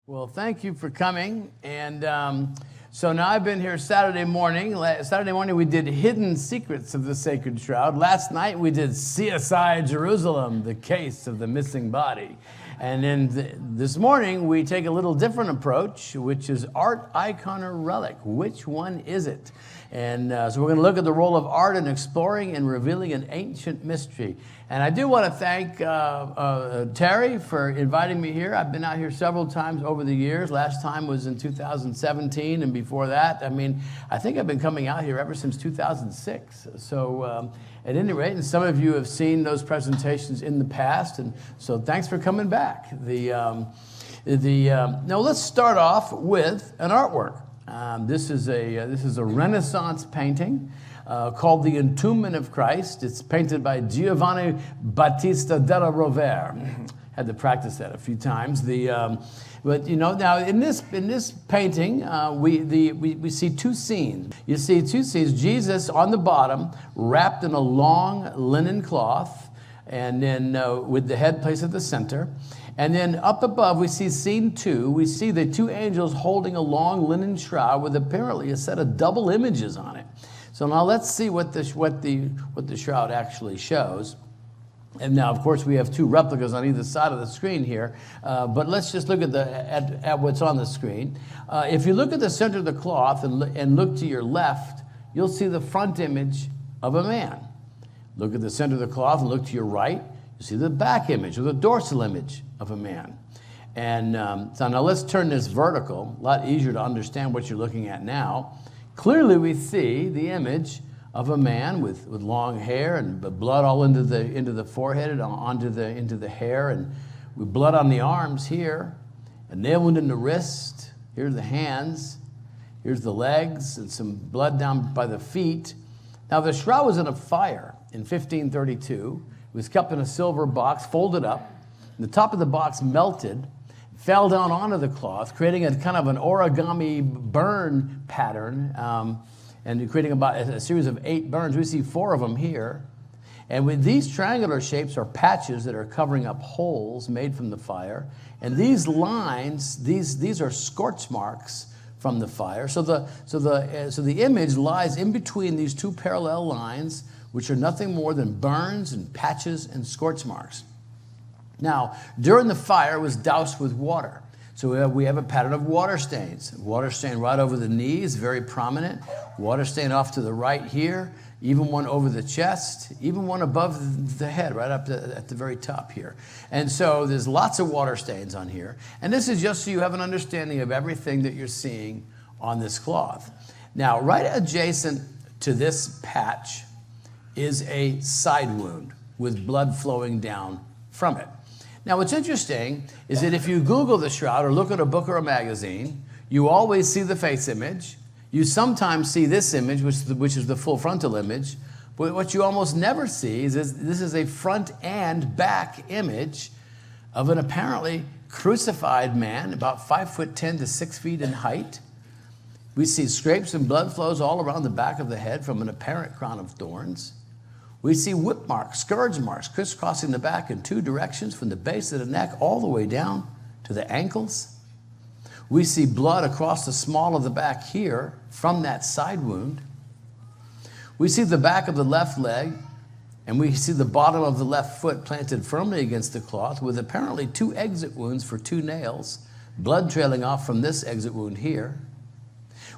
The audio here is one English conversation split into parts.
Well, thank you for coming. And so now I've been here Saturday morning. Saturday morning we did Hidden Secrets of the Sacred Shroud. Last night we did CSI Jerusalem, the case of the missing body. And then this morning we take a little different approach, which is art, icon, or relic. Which one is it? And so we're going to look at the role of art in exploring and revealing an ancient mystery. And I do want to thank Terry for inviting me here. I've been out here several times over the years. Last time was in 2017, and before that, I think I've been coming out here ever since 2006. So at any rate, and some of you have seen those presentations in the past, and so thanks for coming back. Now let's start off with an artwork. This is a Renaissance painting called The Entombment of Christ. It's painted by Giovanni Battista della Rovere. Had to practice that a few times. But now in this painting, we see two scenes. You see two scenes. Jesus on the bottom, wrapped in a long linen cloth, and then with the head placed at the center. And then up above, we see scene 2. We see the two angels holding a long linen shroud with apparently a set of double images on it. So now let's see what the shroud actually shows. And now, of course, we have two replicas on either side of the screen here. But let's just look at what's on the screen. If you look at the center of the cloth and look to your left, you'll see the front image of a man. Look at the center of the cloth and look to your right. You see the back image or the dorsal image of a man. And so now let's turn this vertical. A lot easier to understand what you're looking at now. Clearly we see the image of a man with long hair and blood all into the forehead and into the hair, and with blood on the arms here, a nail wound in the wrist. Here's the hands. Here's the legs and some blood down by the feet. Now the shroud was in a fire in 1532. It was kept in a silver box, folded up. The top of the box melted, fell down onto the cloth, creating a kind of an origami burn pattern, and creating about a series of 8 burns. We see 4 of them here. And with these triangular shapes are patches that are covering up holes made from the fire. And these lines, these are scorch marks from the fire. So the image lies in between these two parallel lines, which are nothing more than burns and patches and scorch marks. Now, during the fire, it was doused with water. So we have a pattern of water stains. Water stain right over the knees, very prominent. Water stain off to the right here, even one over the chest, even one above the head, right up at the very top here. And so there's lots of water stains on here. And this is just so you have an understanding of everything that you're seeing on this cloth. Now, right adjacent to this patch is a side wound with blood flowing down from it. Now, what's interesting is that if you Google the shroud or look at a book or a magazine, you always see the face image. You sometimes see this image, which is the full frontal image. But what you almost never see is this is a front and back image of an apparently crucified man, about 5'10" to 6 feet in height. We see scrapes and blood flows all around the back of the head from an apparent crown of thorns. We see whip marks, scourge marks, crisscrossing the back in 2 directions from the base of the neck all the way down to the ankles. We see blood across the small of the back here from that side wound. We see the back of the left leg, and we see the bottom of the left foot planted firmly against the cloth with apparently 2 exit wounds for 2 nails, blood trailing off from this exit wound here.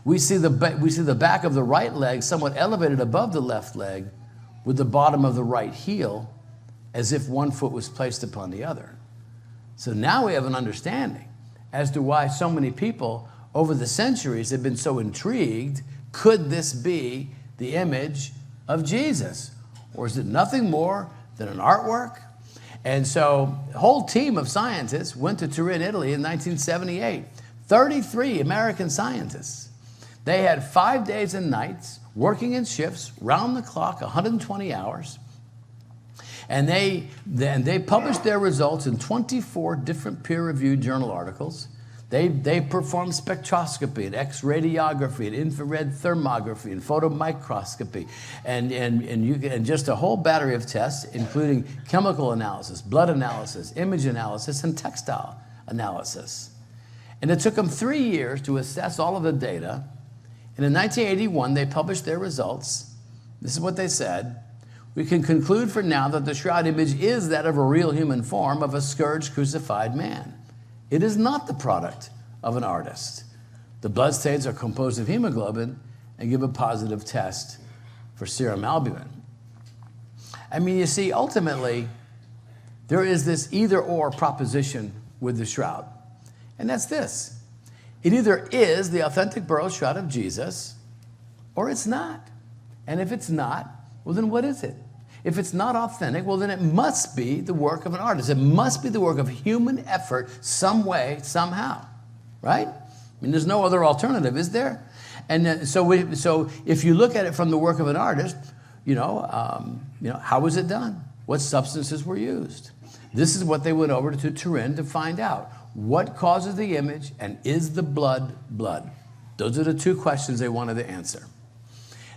We see the back of the right leg somewhat elevated above the left leg, with the bottom of the right heel as if one foot was placed upon the other. So now we have an understanding as to why so many people over the centuries have been so intrigued. Could this be the image of Jesus? Or is it nothing more than an artwork? And so a whole team of scientists went to Turin, Italy in 1978. 33 American scientists. They had 5 days and nights working in shifts, round the clock, 120 hours. And they published their results in 24 different peer-reviewed journal articles. They performed spectroscopy and X-radiography and infrared thermography and photomicroscopy and just a whole battery of tests, including chemical analysis, blood analysis, image analysis, and textile analysis. And it took them 3 years to assess all of the data. And in 1981, they published their results. This is what they said. We can conclude for now that the shroud image is that of a real human form of a scourged, crucified man. It is not the product of an artist. The bloodstains are composed of hemoglobin and give a positive test for serum albumin. I mean, you see, ultimately, there is this either-or proposition with the shroud. And that's this. It either is the authentic burial shroud of Jesus, or it's not. And if it's not, well, then what is it? If it's not authentic, well, then it must be the work of an artist. It must be the work of human effort some way, somehow, right? I mean, there's no other alternative, is there? And so if you look at it from the work of an artist, how was it done? What substances were used? This is what they went over to Turin to find out. What causes the image, and is the blood blood? Those are the two questions they wanted to answer.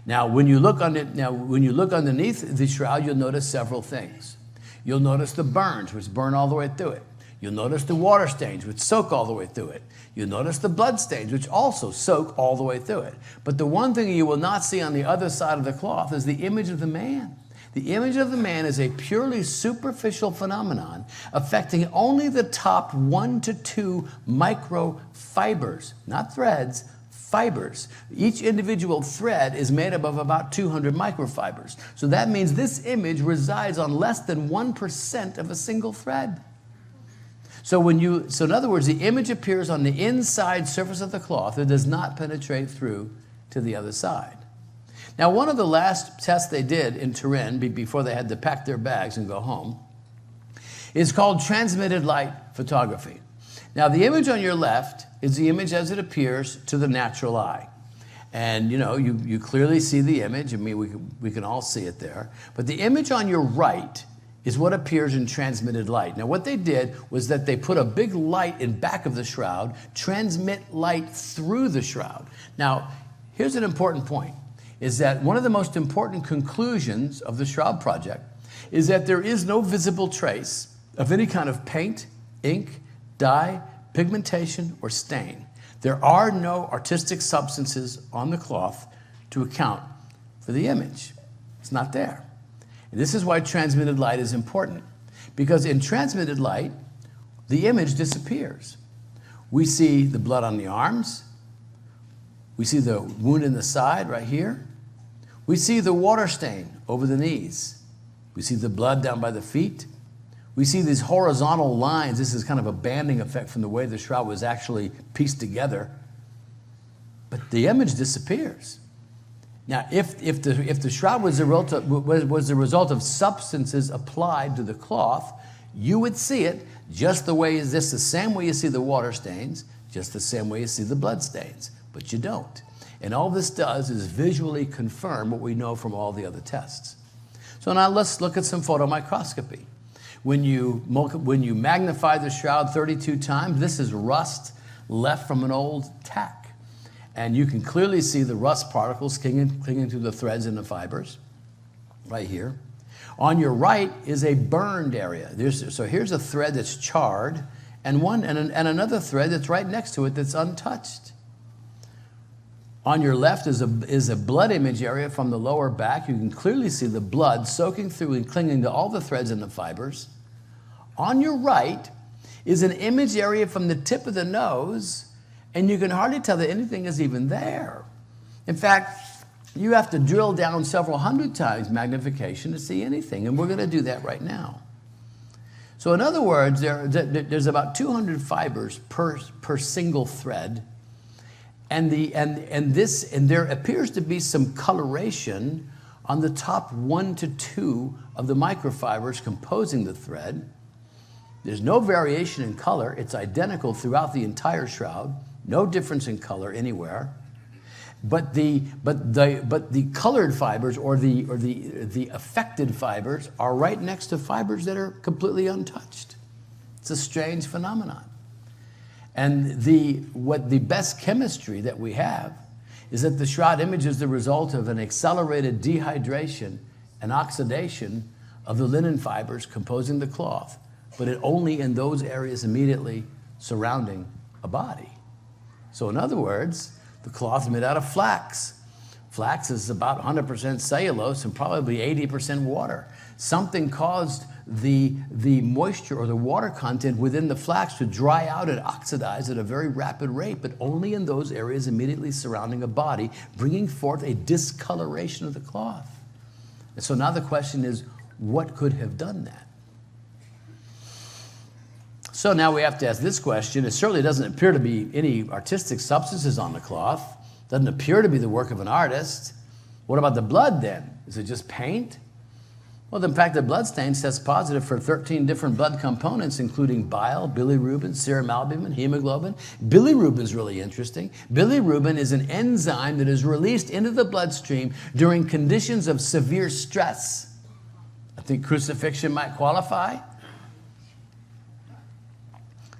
Now, when you look underneath the shroud, you'll notice several things. You'll notice the burns, which burn all the way through it. You'll notice the water stains, which soak all the way through it. You'll notice the blood stains, which also soak all the way through it. But the one thing you will not see on the other side of the cloth is the image of the man. The image of the man is a purely superficial phenomenon affecting only the top 1 to 2 microfibers, not threads, fibers. Each individual thread is made up of about 200 microfibers. So that means this image resides on less than 1% of a single thread. So in other words, the image appears on the inside surface of the cloth. It does not penetrate through to the other side. Now, one of the last tests they did in Turin before they had to pack their bags and go home is called transmitted light photography. Now, the image on your left is the image as it appears to the natural eye. And, you clearly see the image. I mean, we can all see it there. But the image on your right is what appears in transmitted light. Now, what they did was that they put a big light in back of the shroud, transmit light through the shroud. Now, here's an important point, is that one of the most important conclusions of the Shroud Project is that there is no visible trace of any kind of paint, ink, dye, pigmentation, or stain. There are no artistic substances on the cloth to account for the image. It's not there. And this is why transmitted light is important, because in transmitted light, the image disappears. We see the blood on the arms. We see the wound in the side right here. We see the water stain over the knees. We see the blood down by the feet. We see these horizontal lines. This is kind of a banding effect from the way the shroud was actually pieced together. But the image disappears. Now, if the shroud was the result of substances applied to the cloth, you would see it just the way the same way you see the water stains, just the same way you see the blood stains. But you don't. And all this does is visually confirm what we know from all the other tests. So now let's look at some photomicroscopy. When you magnify the shroud 32 times, this is rust left from an old tack. And you can clearly see the rust particles clinging to the threads and the fibers right here. On your right is a burned area. So here's a thread that's charred and another thread that's right next to it that's untouched. On your left is a blood image area from the lower back. You can clearly see the blood soaking through and clinging to all the threads and the fibers. On your right is an image area from the tip of the nose, and you can hardly tell that anything is even there. In fact, you have to drill down several hundred times magnification to see anything, and we're going to do that right now. So in other words, there's about 200 fibers per single thread, and there appears to be some coloration on the top 1 to 2 of the microfibers composing the thread. There's no variation in color. It's identical throughout the entire shroud. No difference in color anywhere. But the colored fibers or the affected fibers are right next to fibers that are completely untouched. It's a strange phenomenon. And the best chemistry that we have is that the shroud image is the result of an accelerated dehydration and oxidation of the linen fibers composing the cloth, but only in those areas immediately surrounding a body. So in other words, the cloth is made out of flax. Flax is about 100% cellulose and probably 80% water. Something caused the moisture or the water content within the flax to dry out and oxidize at a very rapid rate, but only in those areas immediately surrounding a body, bringing forth a discoloration of the cloth. And so now the question is, what could have done that? So now we have to ask this question. It certainly doesn't appear to be any artistic substances on the cloth. Doesn't appear to be the work of an artist. What about the blood then? Is it just paint? Well, in fact, the blood stain tests positive for 13 different blood components, including bile, bilirubin, serum albumin, hemoglobin. Bilirubin is really interesting. Bilirubin is an enzyme that is released into the bloodstream during conditions of severe stress. I think crucifixion might qualify.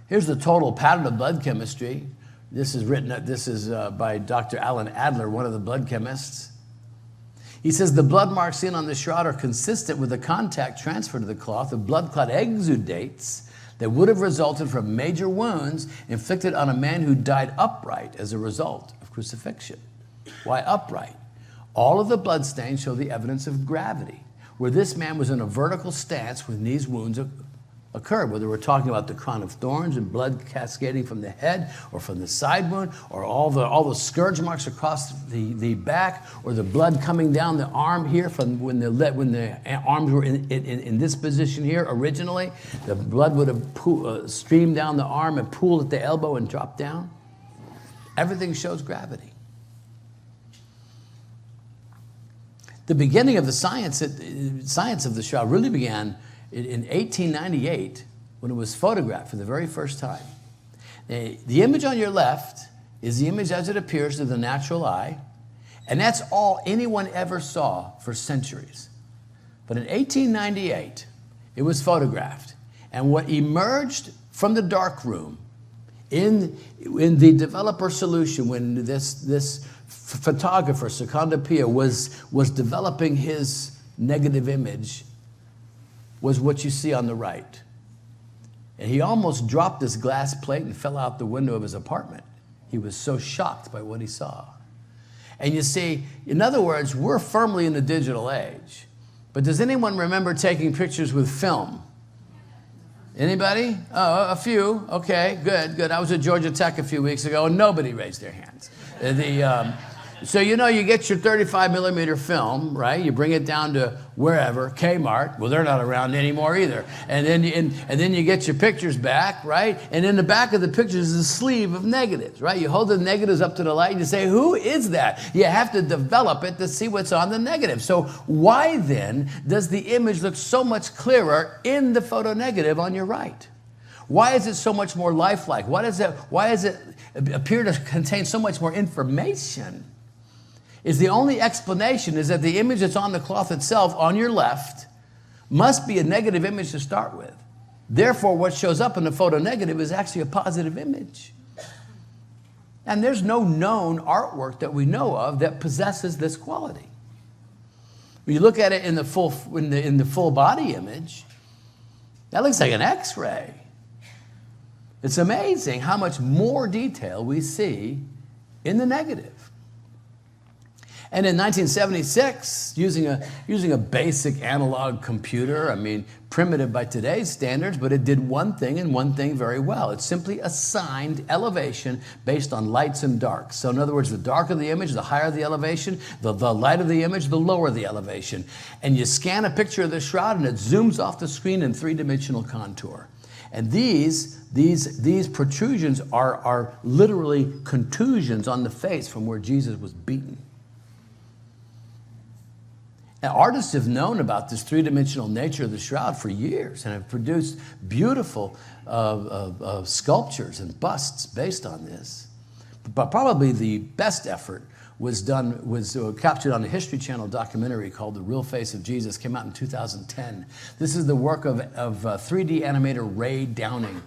Here's the total pattern of blood chemistry. This is by Dr. Alan Adler, one of the blood chemists. He says the blood marks seen on the shroud are consistent with the contact transfer to the cloth of blood clot exudates that would have resulted from major wounds inflicted on a man who died upright as a result of crucifixion. Why upright? All of the blood stains show the evidence of gravity, where this man was in a vertical stance when these wounds occurred, whether we're talking about the crown of thorns and blood cascading from the head or from the side wound, or all the scourge marks across the back, or the blood coming down the arm here from when the arms were in this position here originally. The blood would have streamed down the arm and pooled at the elbow and dropped down. Everything shows gravity. The beginning of the science of the shroud really began in 1898, when it was photographed for the very first time. The image on your left is the image as it appears to the natural eye, and that's all anyone ever saw for centuries. But in 1898, it was photographed, and what emerged from the dark room in the developer solution, when this photographer, Secondo Pia, was developing his negative image, was what you see on the right. And he almost dropped this glass plate and fell out the window of his apartment. He was so shocked by what he saw. And you see, in other words, we're firmly in the digital age. But does anyone remember taking pictures with film? Anybody? Oh, a few. Okay, good. I was at Georgia Tech a few weeks ago and nobody raised their hands. So you get your 35 millimeter film, right? You bring it down to wherever, Kmart. Well, they're not around anymore either. And then you get your pictures back, right? And in the back of the pictures is a sleeve of negatives, right? You hold the negatives up to the light and you say, who is that? You have to develop it to see what's on the negative. So why then does the image look so much clearer in the photo negative on your right? Why is it so much more lifelike? Why does it appear to contain so much more information? Is the only explanation is that the image that's on the cloth itself on your left must be a negative image to start with. Therefore, what shows up in the photo negative is actually a positive image. And there's no known artwork that we know of that possesses this quality. When you look at it in the full body image, that looks like an X-ray. It's amazing how much more detail we see in the negative. And in 1976, using a basic analog computer, primitive by today's standards, but it did one thing and one thing very well. It simply assigned elevation based on lights and darks. So in other words, the darker the image, the higher the elevation, the lighter the image, the lower the elevation. And you scan a picture of the shroud and it zooms off the screen in three-dimensional contour. And these protrusions are literally contusions on the face from where Jesus was beaten. Now, artists have known about this three-dimensional nature of the shroud for years and have produced beautiful sculptures and busts based on this. But probably the best effort was captured on a History Channel documentary called The Real Face of Jesus, came out in 2010. This is the work of 3D animator Ray Downing.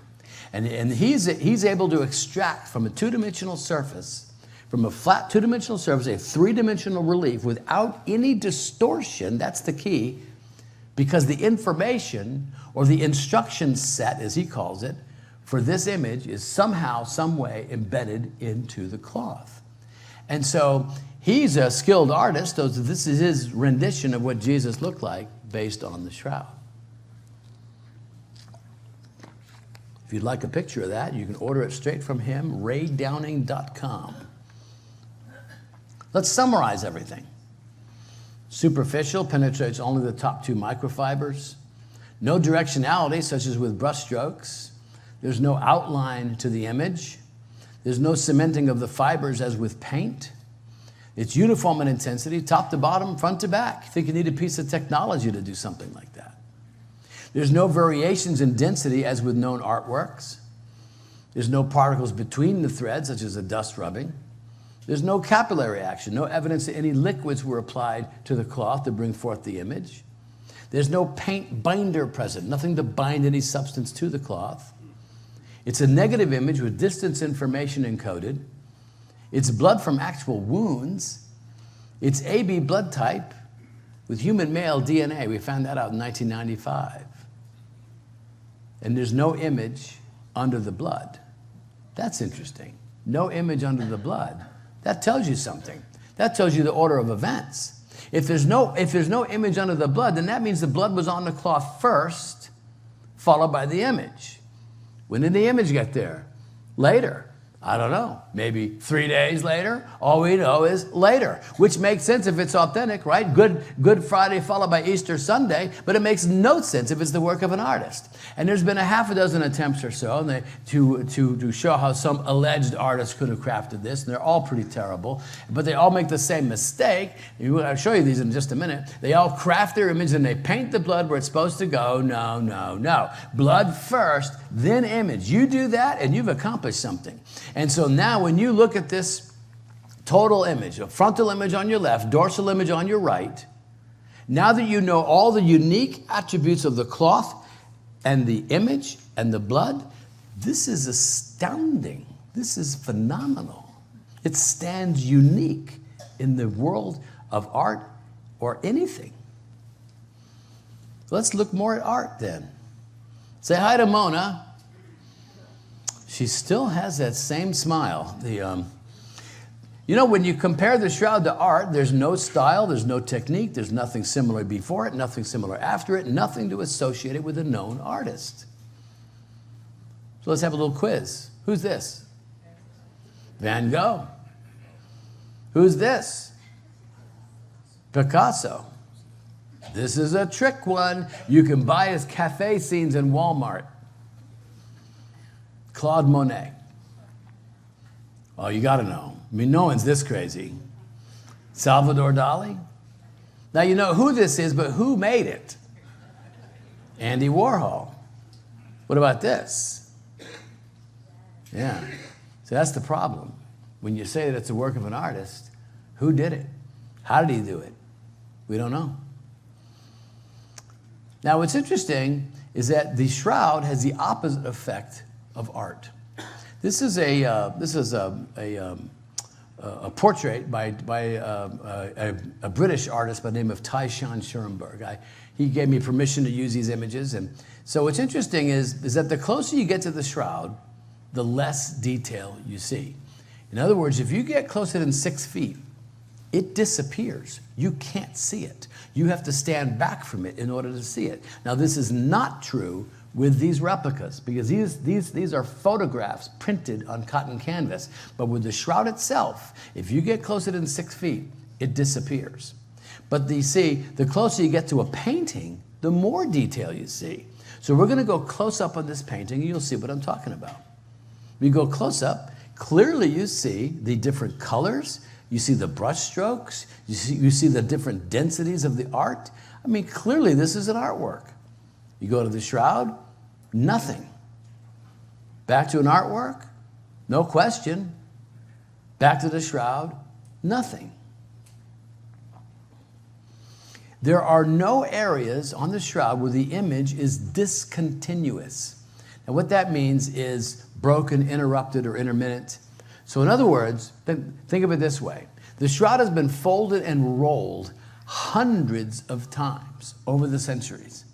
And he's able to extract from a two-dimensional surface, from a flat two-dimensional surface, a three-dimensional relief without any distortion. That's the key, because the information or the instruction set, as he calls it, for this image is somehow, some way embedded into the cloth. And so he's a skilled artist, so this is his rendition of what Jesus looked like based on the shroud. If you'd like a picture of that, you can order it straight from him, raydowning.com. Let's summarize everything. Superficial, penetrates only the top 2 microfibers. No directionality, such as with brush strokes. There's no outline to the image. There's no cementing of the fibers as with paint. It's uniform in intensity, top to bottom, front to back. You think you need a piece of technology to do something like that. There's no variations in density as with known artworks. There's no particles between the threads, such as a dust rubbing. There's no capillary action, no evidence that any liquids were applied to the cloth to bring forth the image. There's no paint binder present, nothing to bind any substance to the cloth. It's a negative image with distance information encoded. It's blood from actual wounds. It's AB blood type with human male DNA. We found that out in 1995. And there's no image under the blood. That's interesting. No image under the blood. That tells you something. That tells you the order of events. If there's no image under the blood, then that means the blood was on the cloth first, followed by the image. When did the image get there? Later. I don't know. Maybe 3 days later. All we know is later, which makes sense if it's authentic, right? Good Friday followed by Easter Sunday, but it makes no sense if it's the work of an artist. And there's been a half a dozen attempts or so to show how some alleged artist could have crafted this, and they're all pretty terrible, but they all make the same mistake. I'll show you these in just a minute. They all craft their image and they paint the blood where it's supposed to go. No, no, no. Blood first, then image. You do that and you've accomplished something. And so now when you look at this total image, a frontal image on your left, dorsal image on your right, now that you know all the unique attributes of the cloth and the image and the blood, this is astounding. This is phenomenal. It stands unique in the world of art or anything. Let's look more at art then. Say hi to Mona. She still has that same smile. You know, when you compare the shroud to art, there's no style, there's no technique, there's nothing similar before it, nothing similar after it, nothing to associate it with a known artist. So let's have a little quiz. Who's this? Van Gogh. Who's this? Picasso. This is a trick one. You can buy his cafe scenes in Walmart. Claude Monet. Oh, you got to know. I mean, no one's this crazy. Salvador Dali. Now, you know who this is, but who made it? Andy Warhol. What about this? Yeah. So that's the problem. When you say that it's a work of an artist, who did it? How did he do it? We don't know. Now, what's interesting is that the shroud has the opposite effect of art. This is a portrait by a British artist by the name of Tyshawn Schoenberg. He gave me permission to use these images, and so what's interesting is that the closer you get to the shroud, the less detail you see. In other words, if you get closer than 6 feet, it disappears. You can't see it. You have to stand back from it in order to see it. Now, this is not true with these replicas, because these are photographs printed on cotton canvas. But with the shroud itself, if you get closer than 6 feet, it disappears. But you see, the closer you get to a painting, the more detail you see. So we're going to go close up on this painting, and you'll see what I'm talking about. We go close up, clearly you see the different colors, you see the brush strokes, you see the different densities of the art. I mean, clearly this is an artwork. You go to the shroud, nothing. Back to an artwork, no question. Back to the shroud, nothing. There are no areas on the shroud where the image is discontinuous. Now what that means is broken, interrupted, or intermittent. So in other words, think of it this way. The shroud has been folded and rolled hundreds of times over the centuries.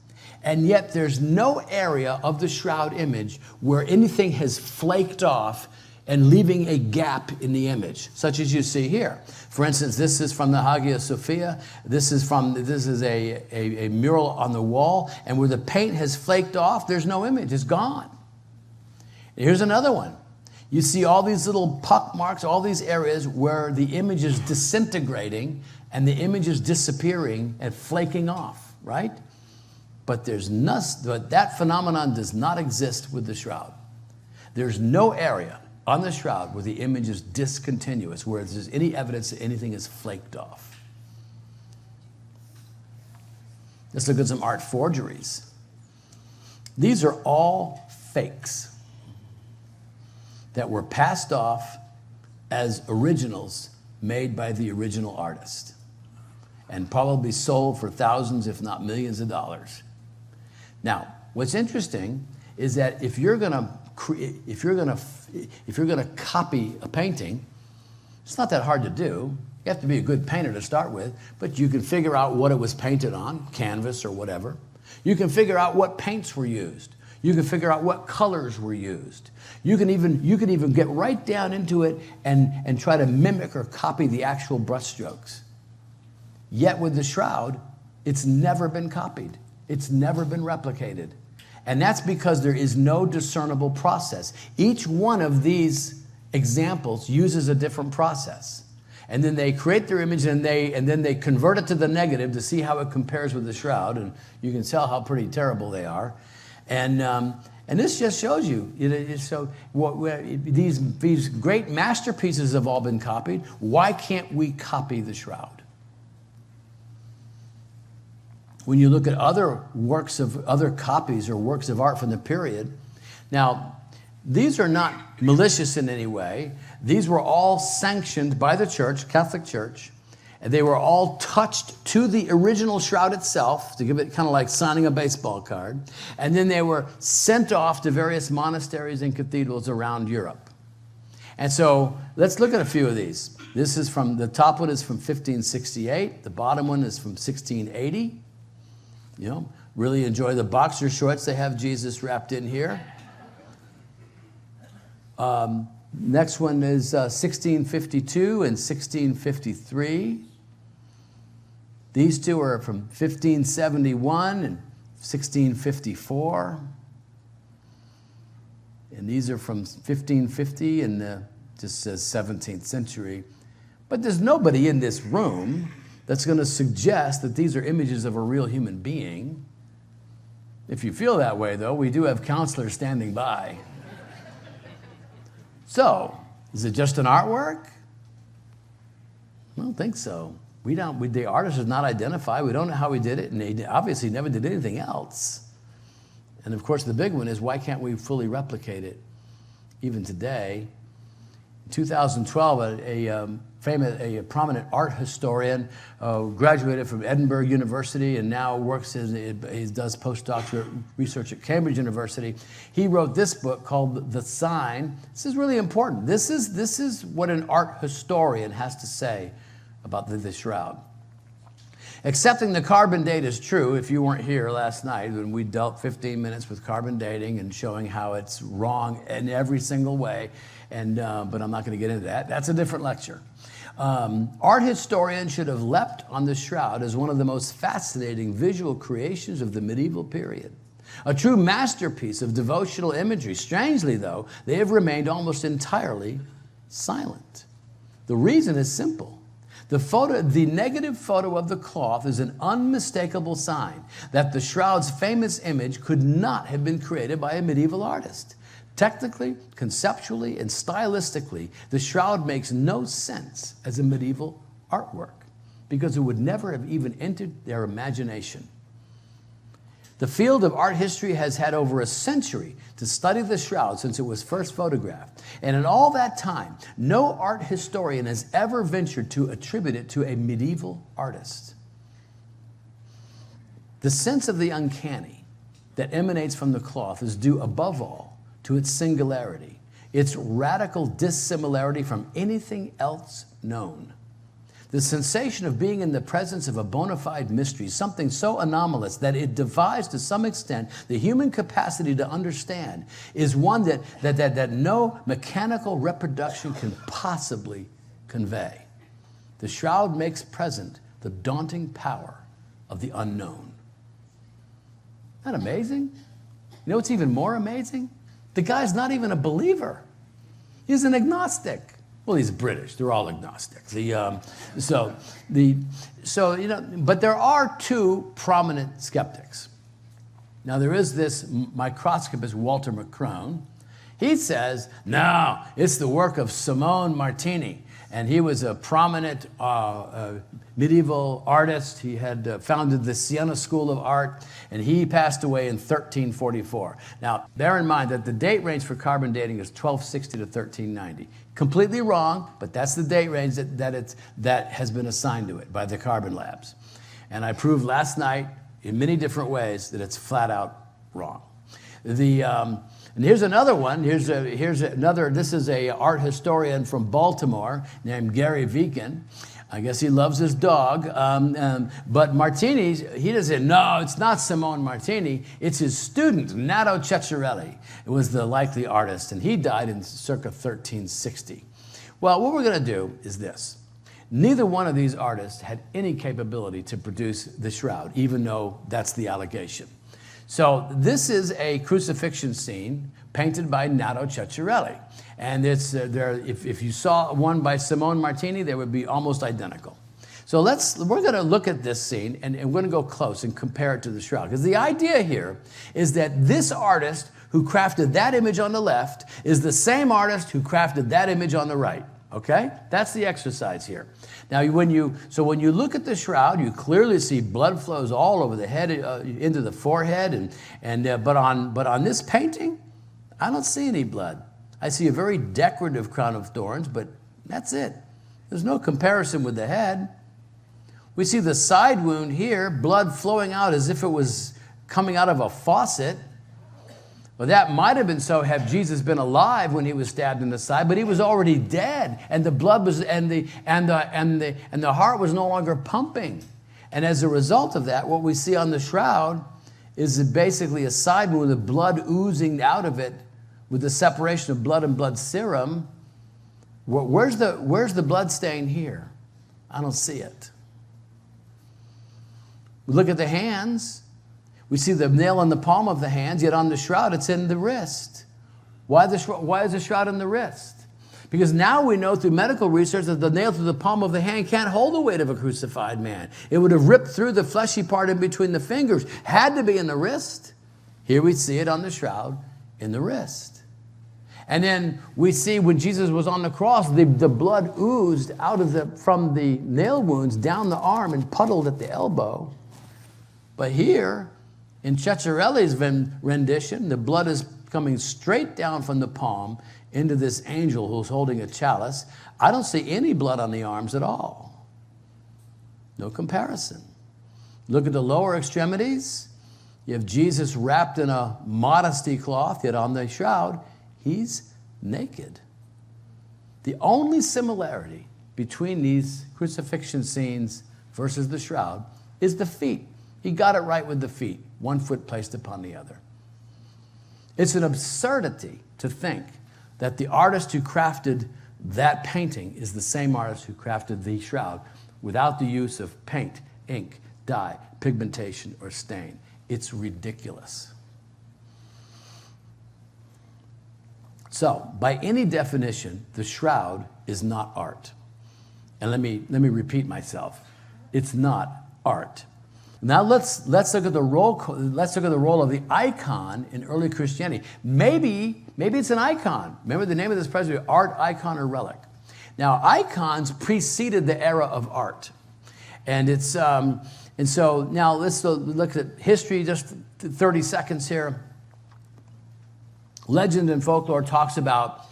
And yet there's no area of the shroud image where anything has flaked off and leaving a gap in the image, such as you see here. For instance, this is from the Hagia Sophia. This is a mural on the wall, and where the paint has flaked off, there's no image, it's gone. Here's another one. You see all these little puck marks, all these areas where the image is disintegrating and the image is disappearing and flaking off, right? But that phenomenon does not exist with the shroud. There's no area on the shroud where the image is discontinuous, where there's any evidence that anything is flaked off. Let's look at some art forgeries. These are all fakes that were passed off as originals made by the original artist and probably sold for thousands, if not millions of dollars. Now, what's interesting is that if you're going to copy a painting, it's not that hard to do. You have to be a good painter to start with, but you can figure out what it was painted on, canvas or whatever. You can figure out what paints were used. You can figure out what colors were used. You can even get right down into it and try to mimic or copy the actual brushstrokes. Yet with the shroud, it's never been copied. It's never been replicated. And that's because there is no discernible process. Each one of these examples uses a different process. And then they create their image and then they convert it to the negative to see how it compares with the shroud. And you can tell how pretty terrible they are. And this just shows you, these great masterpieces have all been copied. Why can't we copy the shroud? When you look at other copies or works of art from the period, now, these are not malicious in any way. These were all sanctioned by the church, Catholic Church, and they were all touched to the original shroud itself to give it kind of like signing a baseball card. And then they were sent off to various monasteries and cathedrals around Europe. And so let's look at a few of these. The top one is from 1568. The bottom one is from 1680. You know, really enjoy the boxer shorts. They have Jesus wrapped in here. Next one is 1652 and 1653. These two are from 1571 and 1654. And these are from 1550 and just says 17th century. But there's nobody in this room that's going to suggest that these are images of a real human being. If you feel that way, though, we do have counselors standing by. So, is it just an artwork? I don't think so. The artist is not identified. We don't know how he did it, and he obviously never did anything else. And of course, the big one is, why can't we fully replicate it even today? In 2012, a prominent art historian graduated from Edinburgh University and now he does postdoctorate research at Cambridge University. He wrote this book called The Sign. This is really important. This is what an art historian has to say about the shroud. Accepting the carbon date is true. If you weren't here last night when we dealt 15 minutes with carbon dating and showing how it's wrong in every single way, but I'm not going to get into that. That's a different lecture. Art historians should have leapt on the shroud as one of the most fascinating visual creations of the medieval period. A true masterpiece of devotional imagery. Strangely, though, they have remained almost entirely silent. The reason is simple. The negative photo of the cloth is an unmistakable sign that the shroud's famous image could not have been created by a medieval artist. Technically, conceptually, and stylistically, the shroud makes no sense as a medieval artwork because it would never have even entered their imagination. The field of art history has had over a century to study the shroud since it was first photographed. And in all that time, no art historian has ever ventured to attribute it to a medieval artist. The sense of the uncanny that emanates from the cloth is due above all to its singularity, its radical dissimilarity from anything else known. The sensation of being in the presence of a bona fide mystery, something so anomalous that it defies to some extent the human capacity to understand, is one that no mechanical reproduction can possibly convey. The shroud makes present the daunting power of the unknown. Isn't that amazing? You know what's even more amazing? The guy's not even a believer. He's an agnostic. Well, he's British. They're all agnostic. But there are two prominent skeptics. Now, there is this microscopist, Walter Macron. He says, no, it's the work of Simone Martini. And he was a prominent medieval artist. He had founded the Siena School of Art, and he passed away in 1344. Now, bear in mind that the date range for carbon dating is 1260 to 1390. Completely wrong, but that's the date range that has been assigned to it by the carbon labs. And I proved last night in many different ways that it's flat out wrong. And here's another one. Here's another. This is a art historian from Baltimore named Gary Viken. I guess he loves his dog. But Martini, he doesn't. No, it's not Simone Martini. It's his student, Nato Ceccarelli. It was the likely artist, and he died in circa 1360. Well, what we're going to do is this. Neither one of these artists had any capability to produce the shroud, even though that's the allegation. So this is a crucifixion scene painted by Nato Ceccarelli. And it's if you saw one by Simone Martini, they would be almost identical. So we're going to look at this scene, and we're going to go close and compare it to the shroud. Because the idea here is that this artist who crafted that image on the left is the same artist who crafted that image on the right. Okay? That's the exercise here. Now, when you look at the shroud, you clearly see blood flows all over the head, into the forehead, but on this painting, I don't see any blood. I see a very decorative crown of thorns, but that's it. There's no comparison with the head. We see the side wound here, blood flowing out as if it was coming out of a faucet. Well, that might have been so had Jesus been alive when he was stabbed in the side, but he was already dead, and the blood was and the heart was no longer pumping. And as a result of that, what we see on the shroud is basically a side wound with blood oozing out of it, with the separation of blood and blood serum. Where's the blood stain here? I don't see it. We look at the hands. We see the nail in the palm of the hands, yet on the shroud, it's in the wrist. Why is the shroud in the wrist? Because now we know through medical research that the nail through the palm of the hand can't hold the weight of a crucified man. It would have ripped through the fleshy part in between the fingers. Had to be in the wrist. Here we see it on the shroud in the wrist. And then we see when Jesus was on the cross, the blood oozed from the nail wounds down the arm and puddled at the elbow. But here, in Ceccarelli's rendition, the blood is coming straight down from the palm into this angel who's holding a chalice. I don't see any blood on the arms at all. No comparison. Look at the lower extremities. You have Jesus wrapped in a modesty cloth, yet on the shroud, he's naked. The only similarity between these crucifixion scenes versus the shroud is the feet. He got it right with the feet, one foot placed upon the other. It's an absurdity to think that the artist who crafted that painting is the same artist who crafted the shroud without the use of paint, ink, dye, pigmentation, or stain. It's ridiculous. So, by any definition, the shroud is not art. And let me repeat myself. It's not art. Now let's look at the role. Let's look at the role of the icon in early Christianity. Maybe it's an icon. Remember the name of this presbytery: art, icon, or relic. Now icons preceded the era of art, and so now let's look at history. Just 30 seconds here. Legend and folklore talks about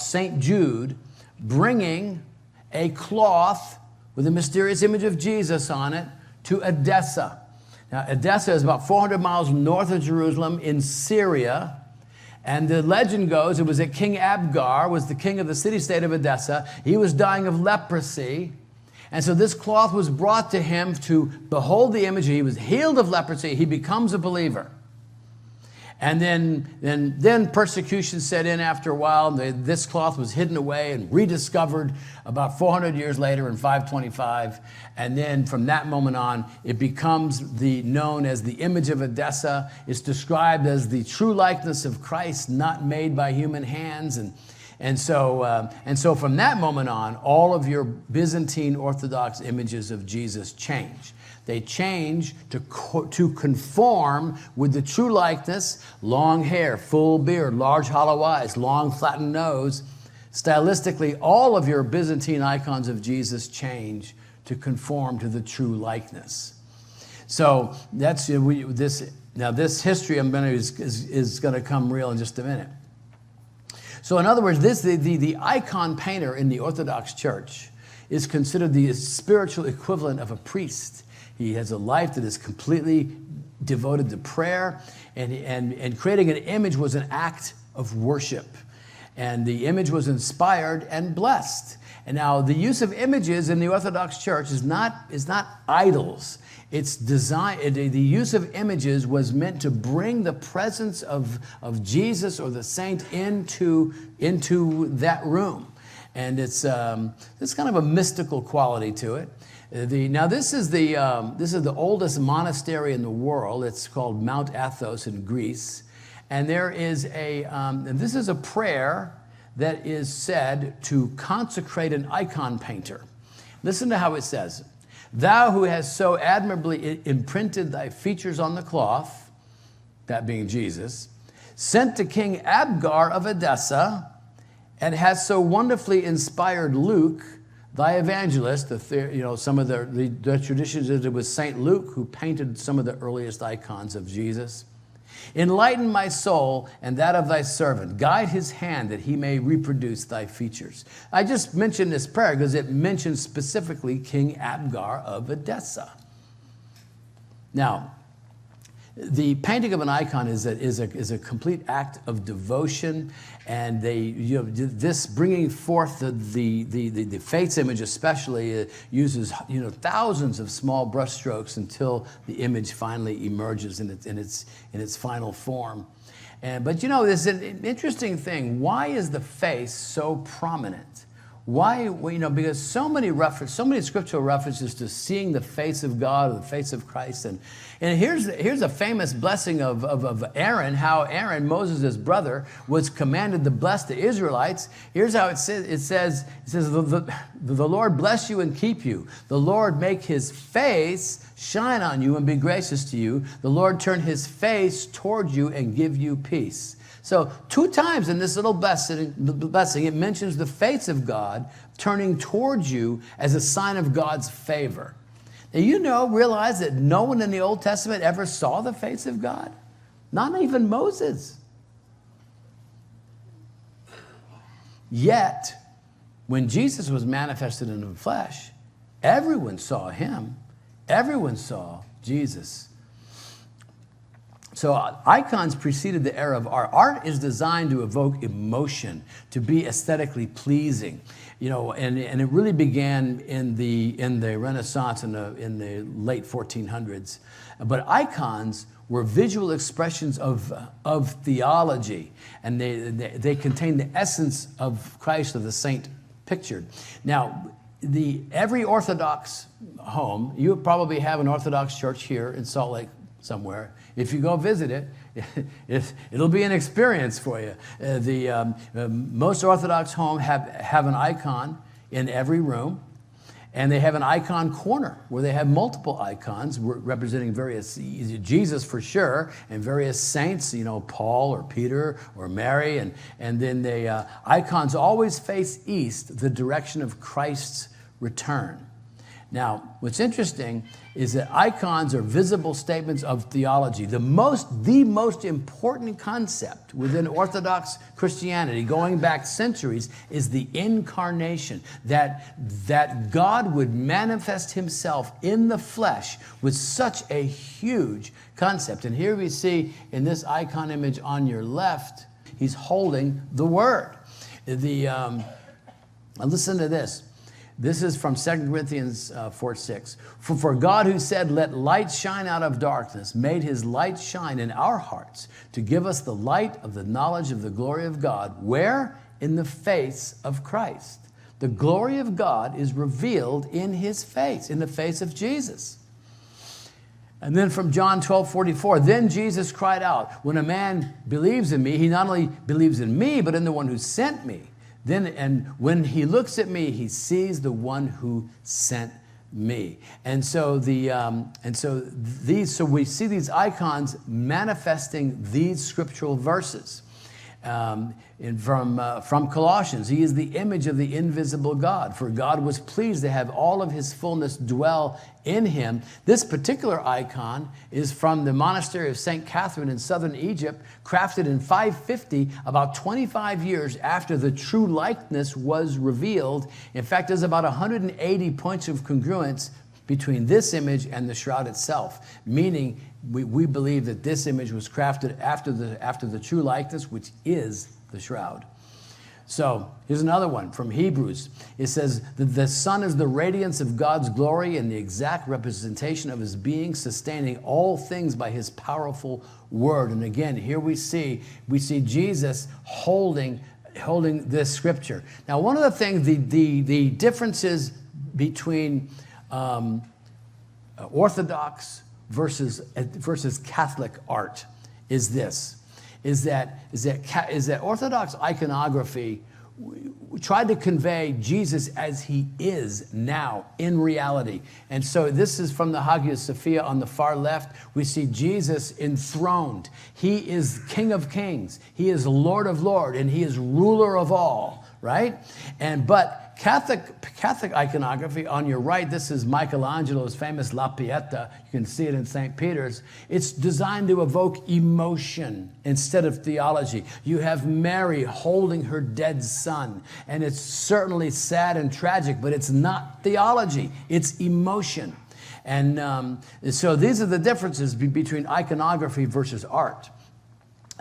Saint Jude bringing a cloth with a mysterious image of Jesus on it to Edessa. Now, Edessa is about 400 miles north of Jerusalem in Syria. And the legend goes, it was that King Abgar was the king of the city-state of Edessa. He was dying of leprosy. And so this cloth was brought to him to behold the image. He was healed of leprosy. He becomes a believer. And then persecution set in after a while. This cloth was hidden away and rediscovered about 400 years later in 525. And then from that moment on, it becomes known as the image of Edessa. It's described as the true likeness of Christ, not made by human hands. And so from that moment on, all of your Byzantine Orthodox images of Jesus change. They change to conform with the true likeness: long hair, full beard, large hollow eyes, long flattened nose. Stylistically, all of your Byzantine icons of Jesus change to conform to the true likeness. So that's this. Now this history is going to come real in just a minute. So in other words, the icon painter in the Orthodox Church is considered the spiritual equivalent of a priest. He has a life that is completely devoted to prayer, and creating an image was an act of worship. And the image was inspired and blessed. And now the use of images in the Orthodox Church is not idols. It's design. The use of images was meant to bring the presence of Jesus or the saint into that room. And it's kind of a mystical quality to it. Now this is the oldest monastery in the world. It's called Mount Athos in Greece, and there is and this is a prayer that is said to consecrate an icon painter. Listen to how it says: "Thou who hast so admirably imprinted thy features on the cloth," that being Jesus, "sent to King Abgar of Edessa, and hast so wonderfully inspired Luke, thy evangelist." Some of the traditions is it was Saint Luke who painted some of the earliest icons of Jesus. "Enlighten my soul and that of thy servant. Guide his hand that he may reproduce thy features." I just mentioned this prayer because it mentions specifically King Abgar of Edessa. Now, the painting of an icon is a complete act of devotion, and this bringing forth the faith's image especially uses thousands of small brush strokes until the image finally emerges in its final form. But there's an interesting thing. Why is the face so prominent? Why? Because so many scriptural references to seeing the face of God or the face of Christ. And here's a famous blessing of Aaron, how Aaron, Moses' brother, was commanded to bless the Israelites. Here's how it says, the Lord bless you and keep you. The Lord make his face shine on you and be gracious to you. The Lord turn his face toward you and give you peace. So 2 times in this little blessing, it mentions the face of God turning towards you as a sign of God's favor. Now, realize that no one in the Old Testament ever saw the face of God? Not even Moses. Yet, when Jesus was manifested in the flesh, everyone saw him. Everyone saw Jesus. So icons preceded the era of art. Art is designed to evoke emotion, to be aesthetically pleasing, and it really began in the Renaissance in the late 1400s. But icons were visual expressions of theology, and they contain the essence of Christ, of the saint pictured. Now, every Orthodox home, you probably have an Orthodox church here in Salt Lake somewhere. If you go visit it, it'll be an experience for you. Most Orthodox homes have an icon in every room, and they have an icon corner where they have multiple icons representing various, Jesus for sure, and various saints, Paul or Peter or Mary, and then the icons always face east, the direction of Christ's return. Now, what's interesting is that icons are visible statements of theology. The most important concept within Orthodox Christianity, going back centuries, is the incarnation, that God would manifest himself in the flesh with such a huge concept. And here we see in this icon image on your left, He's holding the Word. Listen to this. This is from 2 Corinthians 4:6. For God, who said, let light shine out of darkness, made his light shine in our hearts to give us the light of the knowledge of the glory of God. Where? In the face of Christ. The glory of God is revealed in his face, in the face of Jesus. And then from John 12:44, then Jesus cried out, when a man believes in me, he not only believes in me, but in the one who sent me. And when he looks at me, he sees the one who sent me. And so so we see these icons manifesting these scriptural verses. From Colossians, he is the image of the invisible God, for God was pleased to have all of his fullness dwell in him. This particular icon is from the monastery of St. Catherine in southern Egypt, crafted in 550, about 25 years after the true likeness was revealed. In fact, there's about 180 points of congruence between this image and the shroud itself, meaning we believe that this image was crafted after the true likeness, which is the shroud. So here's another one from Hebrews. It says that the Son is the radiance of God's glory and the exact representation of his being, sustaining all things by his powerful word. And again, here we see Jesus holding this scripture. Now, one of the things, the differences between Orthodox versus Catholic art is that Orthodox iconography tried to convey Jesus as he is now in reality. And so this is from the Hagia Sophia on the far left. We see Jesus enthroned. He is King of Kings. He is Lord of Lords, and he is ruler of all, right? But Catholic iconography, on your right, this is Michelangelo's famous La Pieta. You can see it in St. Peter's. It's designed to evoke emotion instead of theology. You have Mary holding her dead son, and it's certainly sad and tragic, but it's not theology. It's emotion. And so these are the differences between iconography versus art.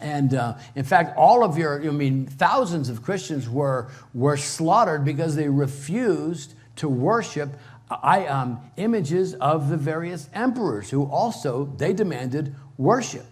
And in fact, thousands of Christians were slaughtered because they refused to worship images of the various emperors who also, they demanded worship.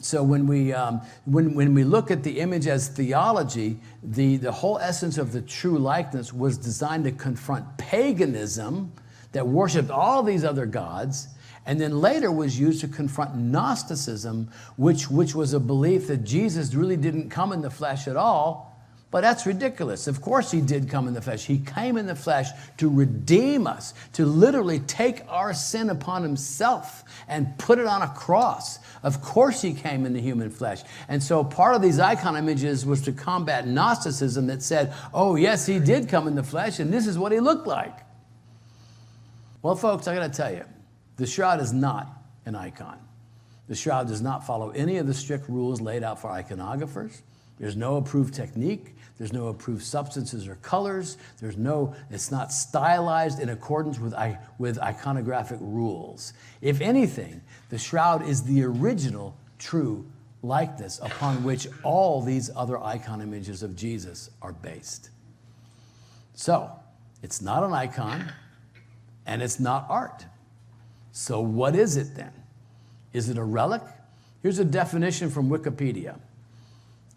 So when we look at the image as theology, the whole essence of the true likeness was designed to confront paganism that worshiped all these other gods, and then later was used to confront Gnosticism, which was a belief that Jesus really didn't come in the flesh at all. But that's ridiculous. Of course he did come in the flesh. He came in the flesh to redeem us, to literally take our sin upon himself and put it on a cross. Of course he came in the human flesh. And so part of these icon images was to combat Gnosticism that said, oh yes, he did come in the flesh and this is what he looked like. Well, folks, I got to tell you, the shroud is not an icon. The shroud does not follow any of the strict rules laid out for iconographers. There's no approved technique. There's no approved substances or colors. It's not stylized in accordance with iconographic rules. If anything, the shroud is the original true likeness upon which all these other icon images of Jesus are based. So, it's not an icon, and it's not art. So what is it then? Is it a relic? Here's a definition from Wikipedia.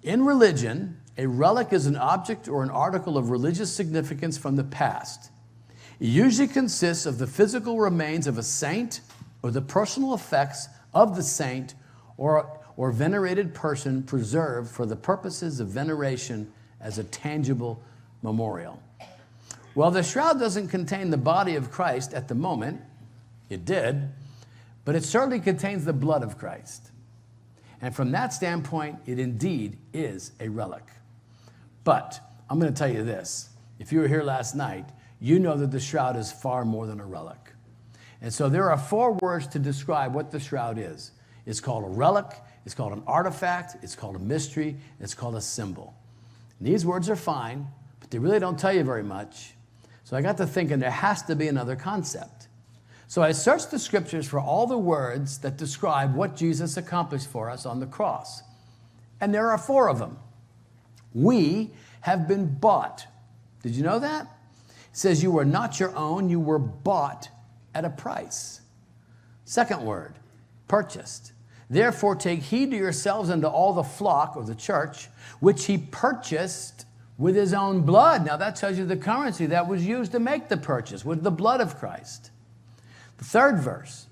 In religion, a relic is an object or an article of religious significance from the past. It usually consists of the physical remains of a saint or the personal effects of the saint or venerated person preserved for the purposes of veneration as a tangible memorial. Well, the shroud doesn't contain the body of Christ at the moment. It did, but it certainly contains the blood of Christ. And from that standpoint, it indeed is a relic. But I'm going to tell you this. If you were here last night, you know that the shroud is far more than a relic. And so there are 4 words to describe what the shroud is. It's called a relic, it's called an artifact, it's called a mystery, and it's called a symbol. And these words are fine, but they really don't tell you very much. So I got to thinking there has to be another concept. So I searched the scriptures for all the words that describe what Jesus accomplished for us on the cross. And there are 4 of them. We have been bought. Did you know that? It says you were not your own, you were bought at a price. Second word, purchased. Therefore take heed to yourselves and to all the flock, or the church, which he purchased with his own blood. Now that tells you the currency that was used to make the purchase, with the blood of Christ. The third verse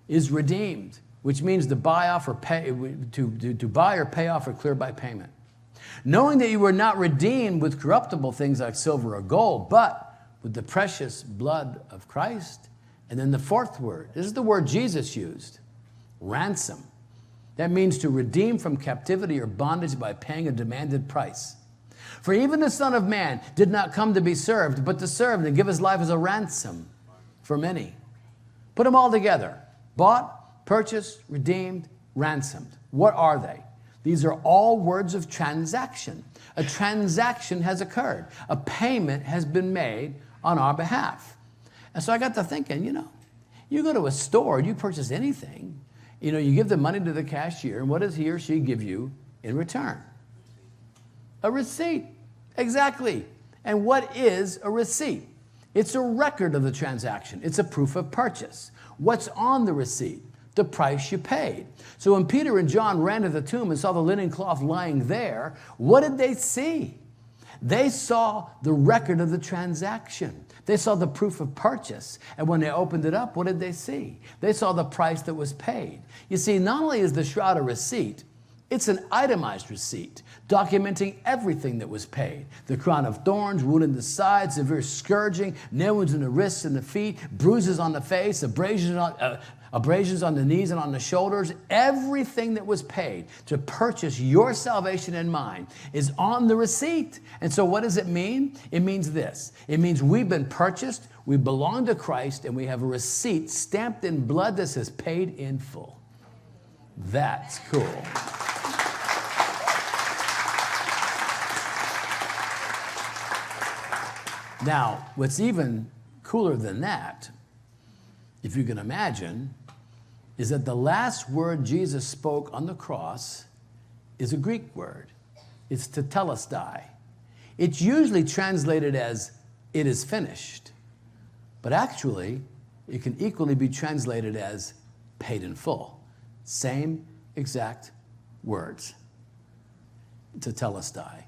is redeemed, which means to buy off or pay, to buy or pay off or clear by payment. Knowing that you were not redeemed with corruptible things like silver or gold, but with the precious blood of Christ. And then the fourth word, this is the word Jesus used, ransom. That means to redeem from captivity or bondage by paying a demanded price. For even the Son of Man did not come to be served, but to serve and give his life as a ransom for many. Put them all together. Bought, purchased, redeemed, ransomed. What are they? These are all words of transaction. A transaction has occurred. A payment has been made on our behalf. And so I got to thinking, you go to a store, you purchase anything, you give the money to the cashier, and what does he or she give you in return? A receipt. Exactly. And what is a receipt? It's a record of the transaction. It's a proof of purchase. What's on the receipt? The price you paid. So when Peter and John ran to the tomb and saw the linen cloth lying there, what did they see? They saw the record of the transaction. They saw the proof of purchase. And when they opened it up, what did they see? They saw the price that was paid. You see, not only is the shroud a receipt, it's an itemized receipt, documenting everything that was paid. The crown of thorns, wound in the side, severe scourging, nail wounds in the wrists and the feet, bruises on the face, abrasions on the knees and on the shoulders. Everything that was paid to purchase your salvation and mine is on the receipt. And so what does it mean? It means this. It means we've been purchased, we belong to Christ, and we have a receipt stamped in blood that says paid in full. That's cool. Now, what's even cooler than that, if you can imagine, is that the last word Jesus spoke on the cross is a Greek word. It's tetelestai. It's usually translated as, it is finished. But actually, it can equally be translated as paid in full. Same exact words. Tetelestai.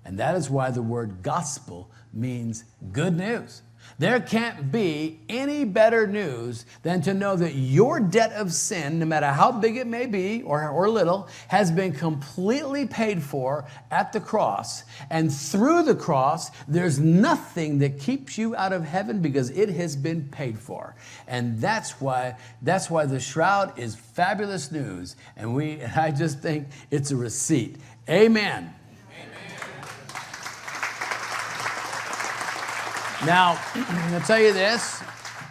And that is why the word gospel means good news. There can't be any better news than to know that your debt of sin, no matter how big it may be or little, has been completely paid for at the cross. And through the cross, there's nothing that keeps you out of heaven because it has been paid for. And that's why the shroud is fabulous news. And I just think it's a receipt. Amen. Now, I'll tell you this,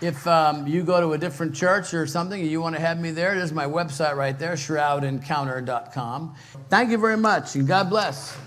if you go to a different church or something and you want to have me there, there's my website right there, shroudencounter.com. Thank you very much, and God bless.